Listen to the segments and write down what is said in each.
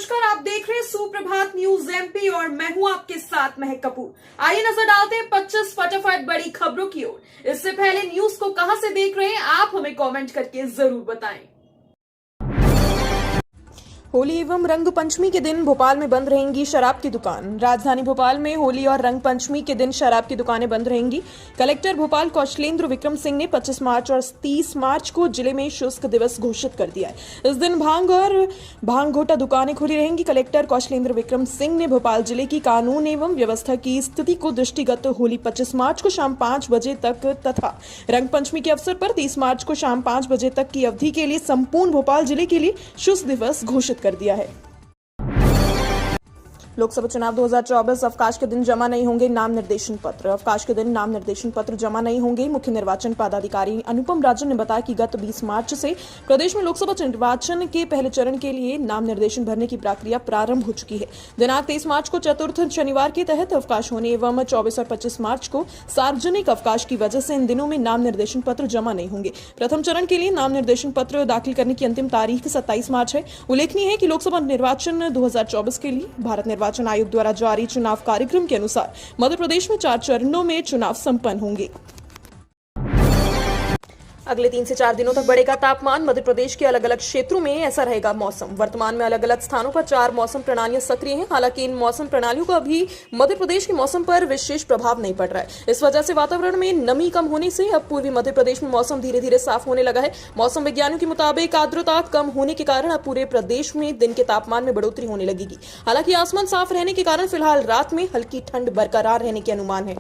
नमस्कार, आप देख रहे हैं सुप्रभात न्यूज एमपी और मैं हूं आपके साथ महक कपूर। आइए नजर डालते हैं 25 फटाफट बड़ी खबरों की ओर। इससे पहले न्यूज को कहां से देख रहे हैं आप हमें कमेंट करके जरूर बताएं। होली एवं रंग पंचमी के दिन भोपाल में बंद रहेंगी शराब की दुकान। राजधानी भोपाल में होली और रंग पंचमी के दिन शराब की दुकानें बंद रहेंगी। कलेक्टर भोपाल कौशलेंद्र विक्रम सिंह ने 25 मार्च और 30 मार्च को जिले में शुष्क दिवस घोषित कर दिया है। इस दिन भांग और भांग घोटा दुकानें खुली रहेंगी। कलेक्टर कौशलेंद्र विक्रम सिंह ने भोपाल जिले की कानून एवं व्यवस्था की स्थिति को दृष्टिगत होली 25 मार्च को शाम 5 बजे तक तथा रंग पंचमी के अवसर पर 30 मार्च को शाम 5 बजे तक की अवधि के लिए संपूर्ण भोपाल जिले के लिए शुष्क दिवस घोषित कर दिया है। लोकसभा चुनाव 2024 अवकाश के दिन जमा नहीं होंगे नाम निर्देशन पत्र। अवकाश के दिन नाम निर्देशन पत्र जमा नहीं होंगे। मुख्य निर्वाचन पदाधिकारी अनुपम राजन ने बताया कि गत 20 मार्च से प्रदेश में लोकसभा निर्वाचन के पहले चरण के लिए नाम निर्देशन भरने की प्रक्रिया प्रारंभ हो चुकी है। दिनांक 23 मार्च को चतुर्थ शनिवार के तहत अवकाश होने एवं 24 और 25 मार्च को सार्वजनिक अवकाश की वजह से इन दिनों में नाम निर्देशन पत्र जमा नहीं होंगे। प्रथम चरण के लिए नाम निर्देशन पत्र दाखिल करने की अंतिम तारीख 27 मार्च है। उल्लेखनीय है कि लोकसभा निर्वाचन 2024 के लिए भारत निर्वाचन आयोग द्वारा जारी चुनाव कार्यक्रम के अनुसार मध्य प्रदेश में 4 चरणों में चुनाव संपन्न होंगे। अगले 3 से 4 दिनों तक बढ़ेगा तापमान। मध्य प्रदेश के अलग अलग क्षेत्रों में ऐसा रहेगा मौसम। वर्तमान में अलग अलग स्थानों पर 4 मौसम प्रणालियां सक्रिय हैं। हालांकि इन मौसम प्रणालियों का अभी मध्य प्रदेश के मौसम पर विशेष प्रभाव नहीं पड़ रहा है। इस वजह से वातावरण में नमी कम होने से अब पूर्वी मध्य प्रदेश में मौसम धीरे धीरे साफ होने लगा है। मौसम विज्ञानियों के मुताबिक आर्द्रता कम होने के कारण अब पूरे प्रदेश में दिन के तापमान में बढ़ोतरी होने लगेगी। हालांकि आसमान साफ रहने के कारण फिलहाल रात में हल्की ठंड बरकरार रहने के अनुमान है।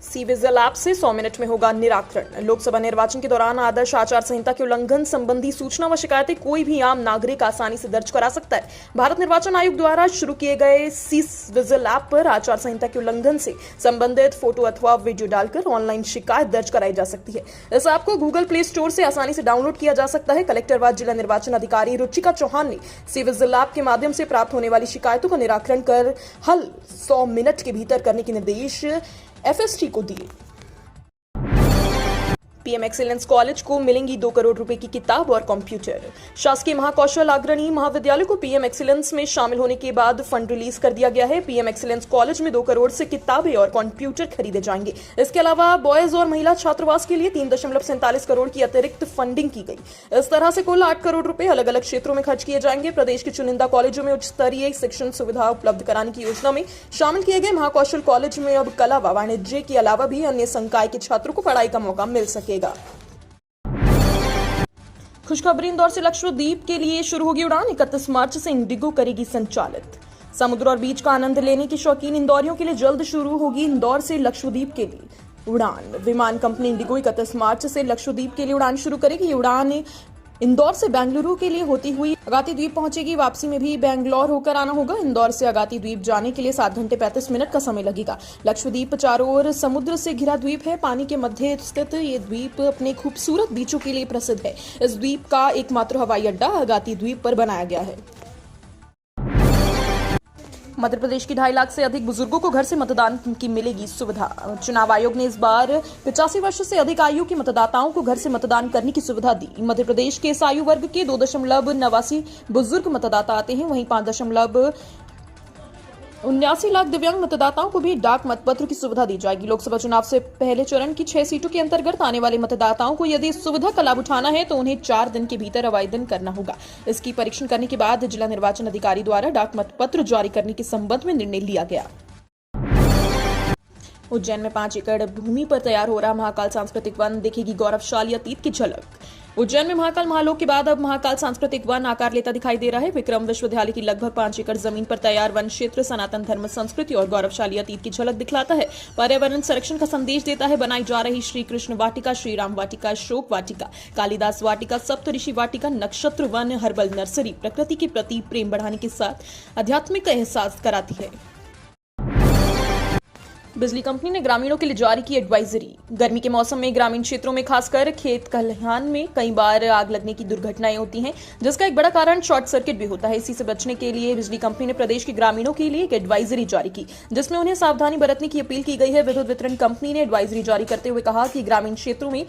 सी विजिल ऐप से 100 मिनट में होगा निराकरण। लोकसभा निर्वाचन के दौरान आदर्श आचार संहिता के उल्लंघन संबंधी सूचना व शिकायतें कोई भी आम नागरिक आसानी से दर्ज करा सकता है। भारत निर्वाचन आयोग द्वारा शुरू किए गए सी विजिल ऐप पर आचार संहिता के उल्लंघन से संबंधित फोटो अथवा वीडियो डालकर ऑनलाइन शिकायत दर्ज कराई जा सकती है। इस ऐप को गूगल प्ले स्टोर से आसानी से डाउनलोड किया जा सकता है। कलेक्टर व जिला निर्वाचन अधिकारी रुचिका चौहान ने सी विजिल ऐप के माध्यम से प्राप्त होने वाली शिकायतों का निराकरण कर हल 100 मिनट के भीतर करने के निर्देश एफएसटी को दिए। पीएम एक्सीलेंस कॉलेज को मिलेंगी 2 करोड़ रुपए की किताब और कंप्यूटर। शासकीय महाकौशल अग्रणी महाविद्यालय को पीएम एक्सीलेंस में शामिल होने के बाद फंड रिलीज कर दिया गया है। पीएम एक्सीलेंस कॉलेज में 2 करोड़ से किताबें और कंप्यूटर खरीदे जाएंगे। इसके अलावा बॉयज और महिला छात्रावास के लिए 3.47 करोड़ की अतिरिक्त फंडिंग की गई। इस तरह से कुल 8 करोड़ रुपए अलग अलग क्षेत्रों में खर्च किए जाएंगे। प्रदेश के चुनिंदा कॉलेजों में उच्च स्तरीय शिक्षण सुविधा उपलब्ध कराने की योजना में शामिल किए गए महाकौशल कॉलेज में अब कला व वाणिज्य के अलावा भी अन्य संकाय के छात्रों को पढ़ाई का मौका मिल सकेगा। खुशखबरी, इंदौर से लक्षद्वीप के लिए शुरू होगी उड़ान। 31 मार्च से इंडिगो करेगी संचालित। समुद्र और बीच का आनंद लेने के शौकीन इंदौरियों के लिए जल्द शुरू होगी इंदौर से लक्षद्वीप के लिए उड़ान। विमान कंपनी इंडिगो 31 मार्च से लक्षद्वीप के लिए उड़ान शुरू करेगी। ये उड़ान इंदौर से बेंगलुरु के लिए होती हुई अगाती द्वीप पहुंचेगी। वापसी में भी बेंगलोर होकर आना होगा। इंदौर से अगाती द्वीप जाने के लिए 7 घंटे 35 मिनट का समय लगेगा। लक्षद्वीप चारों ओर समुद्र से घिरा द्वीप है। पानी के मध्य स्थित ये द्वीप अपने खूबसूरत बीचों के लिए प्रसिद्ध है। इस द्वीप का एकमात्र हवाई अड्डा अगाती द्वीप पर बनाया गया है। मध्य प्रदेश की 2.5 लाख से अधिक बुजुर्गों को घर से मतदान की मिलेगी सुविधा। चुनाव आयोग ने इस बार 85 वर्ष से अधिक आयु के मतदाताओं को घर से मतदान करने की सुविधा दी। मध्य प्रदेश के इस आयु वर्ग के 2.89 बुजुर्ग मतदाता आते हैं। वहीं 5.79 लाख दिव्यांग मतदाताओं को भी डाक मतपत्र की सुविधा दी जाएगी। लोकसभा चुनाव से पहले चरण की 6 सीटों के अंतर्गत आने वाले मतदाताओं को यदि इस सुविधा का लाभ उठाना है तो उन्हें 4 दिन के भीतर आवेदन करना होगा। इसकी परीक्षण करने के बाद जिला निर्वाचन अधिकारी द्वारा डाक मतपत्र जारी करने के संबंध में निर्णय लिया गया। उज्जैन में 5 एकड़ भूमि पर तैयार हो रहा महाकाल सांस्कृतिक वन दिखेगी गौरवशाली अतीत की झलक। उज्जैन में महाकाल महालोक के बाद अब महाकाल सांस्कृतिक वन आकार लेता दिखाई दे रहा है। विक्रम विश्वविद्यालय की लगभग 5 एकड़ जमीन पर तैयार वन क्षेत्र सनातन धर्म, संस्कृति और गौरवशाली अतीत की झलक दिखलाता है। पर्यावरण संरक्षण का संदेश देता है। बनाई जा रही श्री कृष्ण वाटिका, श्री राम वाटिका, अशोक वाटिका, कालिदास वाटिका, सप्तऋषि वाटिका, नक्षत्र वन, हर्बल नर्सरी प्रकृति के प्रति प्रेम बढ़ाने के साथ आध्यात्मिक का एहसास कराती है। बिजली कंपनी ने ग्रामीणों के लिए जारी की एडवाइजरी। गर्मी के मौसम में ग्रामीण क्षेत्रों में खासकर खेत खलिहान में कई बार आग लगने की दुर्घटनाएं होती हैं, जिसका एक बड़ा कारण शॉर्ट सर्किट भी होता है। इसी से बचने के लिए बिजली कंपनी ने प्रदेश के ग्रामीणों के लिए एक एडवाइजरी जारी की, जिसमें उन्हें सावधानी बरतने की अपील की गई है। विद्युत वितरण कंपनी ने एडवाइजरी जारी करते हुए कहा कि ग्रामीण क्षेत्रों में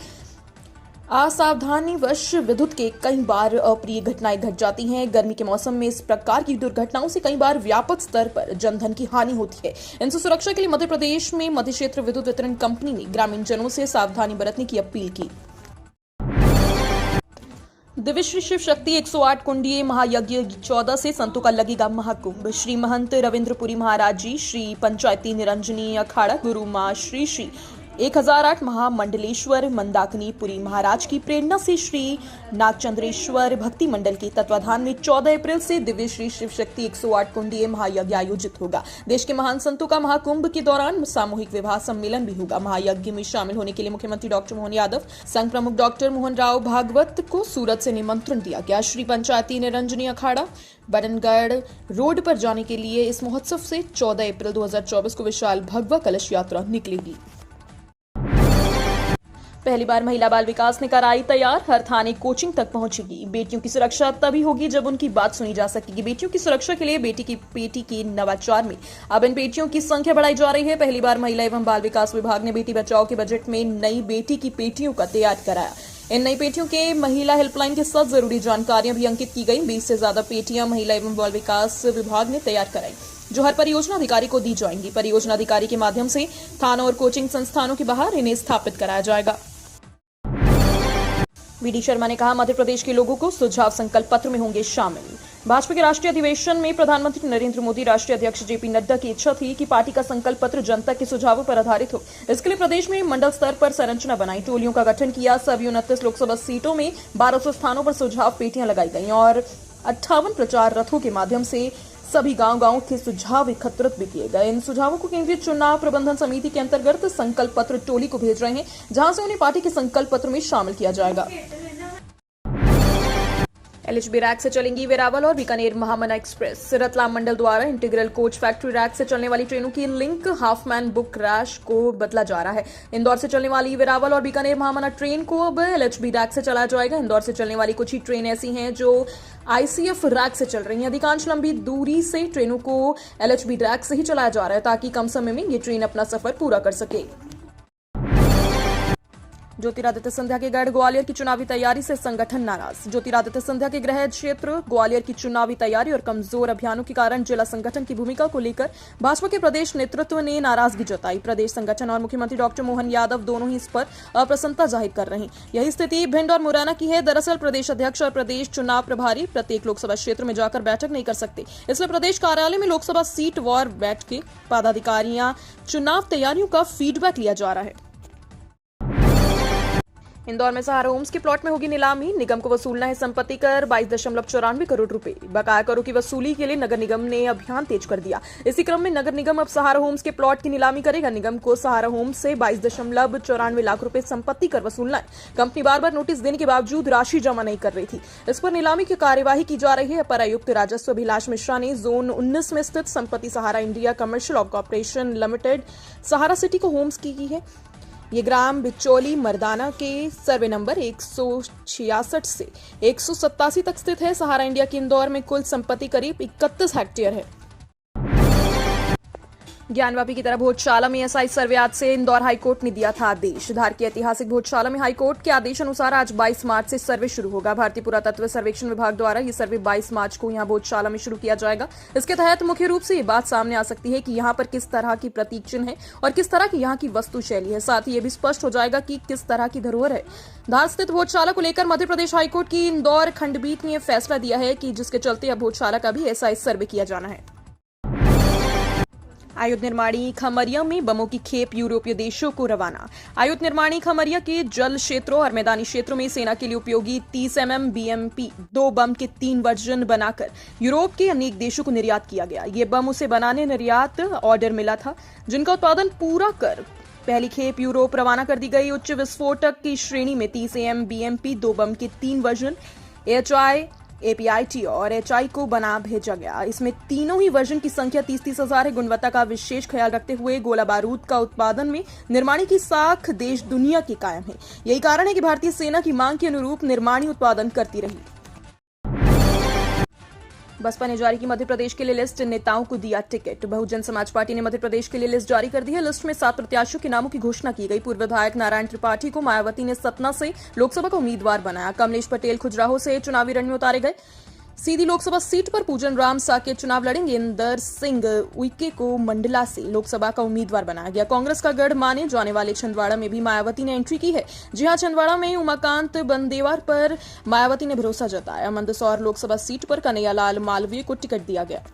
असावधानीवश विद्युत के कई बार अप्रिय घटनाएं घट जाती हैं। गर्मी के मौसम में इस प्रकार की दुर्घटनाओं से कई बार व्यापक स्तर पर जनधन की हानि होती है। इनसे सुरक्षा के लिए मध्य प्रदेश में मध्य क्षेत्र विद्युत वितरण कंपनी ने ग्रामीण जनों से सावधानी बरतने की अपील की। दिव्य श्री शिव शक्ति 108 कुंडीय महायज्ञ 14 से संतों का लगेगा महाकुंभ। श्री महंत रविंद्रपुरी महाराज जी, श्री पंचायती निरंजनी अखाड़ा गुरु मां श्री 1008 महामंडलेश्वर मंदाकिनी पुरी महाराज की प्रेरणा से श्री नागचंद्रेश्वर भक्ति मंडल के तत्वाधान में 14 अप्रैल से दिव्य श्री शिव शक्ति 108 कुंडीय महायज्ञ आयोजित होगा। देश के महान संतों का महाकुंभ के दौरान सामूहिक विवाह सम्मेलन भी होगा। महायज्ञ में शामिल होने के लिए मुख्यमंत्री डॉक्टर मोहन यादव, संघ प्रमुख डॉक्टर मोहन राव भागवत को सूरत से निमंत्रण दिया गया। श्री पंचायती निरंजनी अखाड़ा बरनगढ़ रोड पर जाने के लिए इस महोत्सव से 14 अप्रैल 2024 को विशाल भगवा कलश यात्रा निकलेगी। पहली बार महिला बाल विकास ने कराई तैयार, हर थाने कोचिंग तक पहुंचेगी। बेटियों की सुरक्षा तभी होगी जब उनकी बात सुनी जा सकेगी। बेटियों की सुरक्षा के लिए बेटी की पेटी के नवाचार में अब इन बेटियों की संख्या बढ़ाई जा रही है। पहली बार महिला एवं बाल विकास विभाग ने बेटी बचाओ के बजट में नई बेटी की पेटियों का तैयार कराया। इन नई पेटियों के महिला हेल्पलाइन के साथ जरूरी जानकारियां भी अंकित की गई। 20 से ज्यादा पेटियां महिला एवं बाल विकास विभाग ने तैयार कराई, जो हर परियोजना अधिकारी को दी जाएंगी। परियोजना अधिकारी के माध्यम से थानों और कोचिंग संस्थानों के बाहर इन्हें स्थापित कराया जाएगा। वी.डी. शर्मा ने कहा, मध्य प्रदेश के लोगों को सुझाव संकल्प पत्र में होंगे शामिल। भाजपा के राष्ट्रीय अधिवेशन में प्रधानमंत्री नरेंद्र मोदी, राष्ट्रीय अध्यक्ष जेपी नड्डा की इच्छा थी कि पार्टी का संकल्प पत्र जनता के सुझावों पर आधारित हो। इसके लिए प्रदेश में मंडल स्तर पर संरचना बनाई, टोलियों का गठन किया। सभी 29 लोकसभा सीटों में 1200 स्थानों पर सुझाव पेटियां लगाई गई और 58 प्रचार रथों के माध्यम से सभी गांव के सुझाव एकत्रित भी किए गए। इन सुझावों को केंद्रीय चुनाव प्रबंधन समिति के अंतर्गत संकल्प पत्र टोली को भेज रहे हैं, जहां से उन्हें पार्टी के संकल्प पत्र में शामिल किया जाएगा। एलएचबी रैक से चलेंगी वेरावल और बीकानेर महामना एक्सप्रेस। रतलाम मंडल द्वारा इंटीग्रल कोच फैक्ट्री रैक से चलने वाली ट्रेनों की लिंक हाफमैन बुक रैश को बदला जा रहा है। इंदौर से चलने वाली वेरावल और बीकानेर महामना ट्रेन को अब एलएचबी रैक से चलाया जाएगा। इंदौर से चलने वाली कुछ ही ट्रेन ऐसी हैं जो आईसीएफ रैक से चल रही हैं। अधिकांश लंबी दूरी से ट्रेनों को एलएचबी रैक से ही चलाया जा रहा है, ताकि कम समय में ये ट्रेन अपना सफर पूरा कर सके। ज्योतिरादित्य सिंधिया के गढ़ ग्वालियर की चुनावी तैयारी से संगठन नाराज। ज्योतिरादित्य सिंधिया के गृह क्षेत्र ग्वालियर की चुनावी तैयारी और कमजोर अभियानों के कारण जिला संगठन की भूमिका को लेकर भाजपा के प्रदेश नेतृत्व ने नाराजगी जताई। प्रदेश संगठन और मुख्यमंत्री डॉक्टर मोहन यादव दोनों ही इस पर अप्रसन्नता जाहिर कर रहे हैं। यही स्थिति भिंड और मुरैना की है। दरअसल प्रदेश अध्यक्ष और प्रदेश चुनाव प्रभारी प्रत्येक लोकसभा क्षेत्र में जाकर बैठक नहीं कर सकते, इसलिए प्रदेश कार्यालय में लोकसभा सीट वार बैठ के पदाधिकारियां चुनाव तैयारियों का फीडबैक लिया जा रहा है। इंदौर में सहारा होम्स के प्लॉट में होगी नीलामी। निगम को वसूलना है संपत्ति कर 22.94 करोड़ रुपए। बकाया करों की वसूली के लिए नगर निगम ने अभियान तेज कर दिया। इसी क्रम में नगर निगम अब सहारा होम्स के प्लॉट की नीलामी करेगा। निगम को सहारा होम्स से 22.94 लाख रुपए संपत्ति कर वसूलना है। कंपनी बार बार नोटिस देने के बावजूद राशि जमा नहीं कर रही थी। इस पर नीलामी की कार्यवाही की जा रही है। अपर आयुक्त राजस्व अभिलाष मिश्रा ने जोन 19 में स्थित संपत्ति सहारा इंडिया कमर्शियल कॉर्पोरेशन लिमिटेड सहारा सिटी को होम्स की है। ये ग्राम बिचौली मर्दाना के सर्वे नंबर 166 से 187 तक स्थित है। सहारा इंडिया की इंदौर में कुल संपत्ति करीब 31 हेक्टेयर है। ज्ञानवापी की तरह भोजशाला में एसआई सर्वे आज से इंदौर हाईकोर्ट ने दिया था आदेश। धार की ऐतिहासिक भोजशाला में हाईकोर्ट के आदेश अनुसार आज 22 मार्च से सर्वे शुरू होगा। भारतीय पुरातत्व सर्वेक्षण विभाग द्वारा ये सर्वे 22 मार्च को यहां भोजशाला में शुरू किया जाएगा। इसके तहत मुख्य रूप से ये बात सामने आ सकती है कि यहाँ पर किस तरह की प्रतीक चिन्ह है और किस तरह की यहाँ की वस्तु शैली है। साथ ही ये भी स्पष्ट हो जाएगा कि किस तरह की धरोहर है। धार स्थित भोजशाला को लेकर मध्य प्रदेश हाईकोर्ट की इंदौर खंडपीठ ने फैसला दिया है कि जिसके चलते अब भोजशाला का भी एसआई सर्वे किया जाना है। आयुध निर्माणी खमरिया में बमों की खेप यूरोपीय देशों को रवाना। आयुध निर्माणी खमरिया के जल क्षेत्रों और मैदानी क्षेत्रों में सेना के लिए उपयोगी 30 mm BMP 2 बम के 3 वर्जन बनाकर यूरोप के अनेक देशों को निर्यात किया गया। ये बम उसे बनाने निर्यात ऑर्डर मिला था, जिनका उत्पादन पूरा कर पहली खेप यूरोप रवाना कर दी गई। उच्च विस्फोटक की श्रेणी में 30 AM BMP 2 बम के 3 वर्जन HI, APIT और HI को बना भेजा गया। इसमें तीनों ही वर्जन की संख्या 30-30 हजार है। गुणवत्ता का विशेष ख्याल रखते हुए गोला बारूद का उत्पादन में निर्माणी की साख देश दुनिया की कायम है। यही कारण है कि भारतीय सेना की मांग के अनुरूप निर्माणी उत्पादन करती रही। बसपा ने जारी की मध्य प्रदेश के लिए लिस्ट, नेताओं को दिया टिकट। बहुजन समाज पार्टी ने मध्य प्रदेश के लिए लिस्ट जारी कर दी है। लिस्ट में 7 प्रत्याशियों के नामों की घोषणा की गई। पूर्व विधायक नारायण त्रिपाठी को मायावती ने सतना से लोकसभा का उम्मीदवार बनाया। कमलेश पटेल खुजराहो से चुनावी रण में उतारे गए। सीधी लोकसभा सीट पर पूजन राम साकेत चुनाव लड़ेंगे। इंदर सिंह उइके को मंडला से लोकसभा का उम्मीदवार बनाया गया। कांग्रेस का गढ़ माने जाने वाले छिंदवाड़ा में भी मायावती ने एंट्री की है। जी हां, छिंदवाड़ा में उमाकांत बंदेवार पर मायावती ने भरोसा जताया। मंदसौर लोकसभा सीट पर कन्हैयालाल मालवीय को टिकट दिया गया।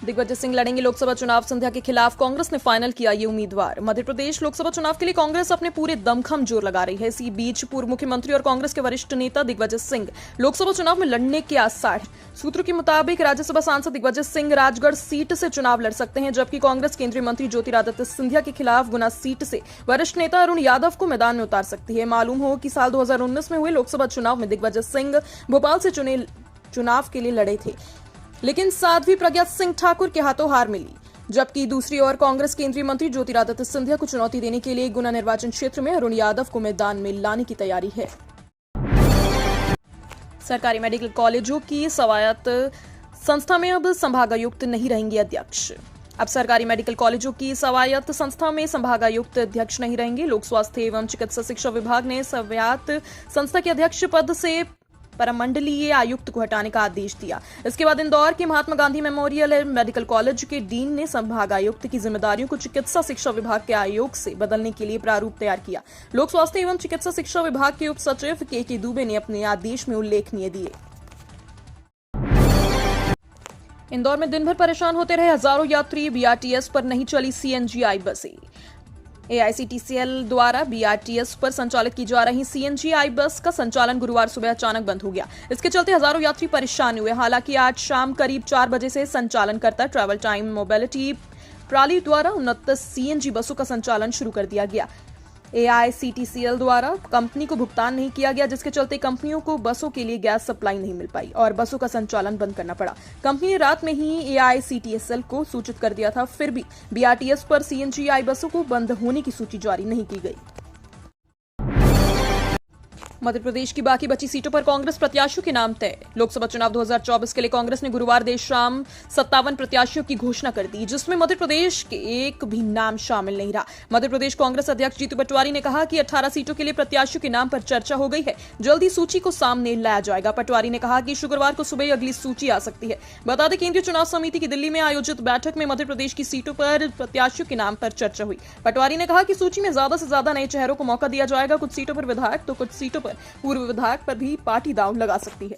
दिग्विजय सिंह लड़ेंगे लोकसभा चुनाव। सिंधिया के खिलाफ कांग्रेस ने फाइनल किया ये उम्मीदवार। मध्य प्रदेश लोकसभा चुनाव के लिए कांग्रेस अपने पूरे दमखम जोर लगा रही है। इसी बीच पूर्व मुख्यमंत्री और कांग्रेस के वरिष्ठ नेता दिग्विजय सिंह लोकसभा चुनाव में लड़ने के आसार। सूत्रों के मुताबिक राज्यसभा सांसद दिग्विजय सिंह राजगढ़ सीट से चुनाव लड़ सकते हैं, जबकि कांग्रेस केंद्रीय मंत्री ज्योतिरादित्य सिंधिया के खिलाफ गुना सीट से वरिष्ठ नेता अरुण यादव को मैदान में उतार सकती है। मालूम हो कि साल 2019 में हुए लोकसभा चुनाव में दिग्विजय सिंह भोपाल से चुनाव के लिए लड़े थे, लेकिन साध्वी प्रज्ञा सिंह ठाकुर के हाथों हार मिली। जबकि दूसरी ओर कांग्रेस केंद्रीय मंत्री ज्योतिरादित्य सिंधिया को चुनौती देने के लिए गुना निर्वाचन क्षेत्र में अरुण यादव को मैदान में लाने की तैयारी है। सरकारी मेडिकल कॉलेजों की स्वायत्त संस्था में अब संभागायुक्त नहीं रहेंगे अध्यक्ष। अब सरकारी मेडिकल कॉलेजों की स्वायत्त संस्था में संभागायुक्त अध्यक्ष नहीं रहेंगे। लोक स्वास्थ्य एवं चिकित्सा शिक्षा विभाग ने स्वायत्त संस्था के अध्यक्ष पद से परमंडलीय आयुक्त को हटाने का आदेश दिया। इसके बाद इंदौर के Mahatma Gandhi memorial medical college के डीन ने संभागायुक्त की जिम्मेदारियों को चिकित्सा शिक्षा विभाग के आयोग से बदलने के लिए प्रारूप तैयार किया। लोक स्वास्थ्य एवं चिकित्सा शिक्षा विभाग के उप सचिव के दुबे ने अपने आदेश में उल्लेखनीय दिए। इंदौर में दिन भर परेशान होते रहे हजारों यात्री। बीआरटीएस पर नहीं चली सीएनजी बसें। एआईसीटीसीएल द्वारा बीआरटीएस पर संचालित की जा रही सीएनजी बस का संचालन गुरुवार सुबह अचानक बंद हो गया। इसके चलते हजारों यात्री परेशान हुए। हालांकि आज शाम करीब 4 बजे से संचालन करता ट्रैवल टाइम मोबिलिटी प्रणाली द्वारा 29 सीएनजी बसों का संचालन शुरू कर दिया गया। एआईसीटीसीएल द्वारा कंपनी को भुगतान नहीं किया गया, जिसके चलते कंपनियों को बसों के लिए गैस सप्लाई नहीं मिल पाई और बसों का संचालन बंद करना पड़ा। कंपनी ने रात में ही एआईसीटीसीएल को सूचित कर दिया था, फिर भी बीआरटीएस पर सीएनजी बसों को बंद होने की सूची जारी नहीं की गई। मध्य प्रदेश की बाकी बची सीटों पर कांग्रेस प्रत्याशियों के नाम तय। लोकसभा चुनाव 2024 के लिए कांग्रेस ने गुरुवार देर शाम 57 प्रत्याशियों की घोषणा कर दी, जिसमें मध्य प्रदेश के एक भी नाम शामिल नहीं रहा। मध्य प्रदेश कांग्रेस अध्यक्ष जीतू पटवारी ने कहा कि 18 सीटों के लिए प्रत्याशियों के नाम पर चर्चा हो गई है। जल्द ही सूची को सामने लाया जाएगा। पटवारी ने कहा कि शुक्रवार को सुबह अगली सूची आ सकती है। बता दें, केंद्रीय चुनाव समिति की दिल्ली में आयोजित बैठक में मध्य प्रदेश की सीटों पर प्रत्याशियों के नाम पर चर्चा हुई। पटवारी ने कहा कि सूची में ज्यादा से ज्यादा नए चेहरों को मौका दिया जाएगा। कुछ सीटों पर विधायक तो कुछ सीटों पर पूर्व विधायक पर भी पार्टी दांव लगा सकती है।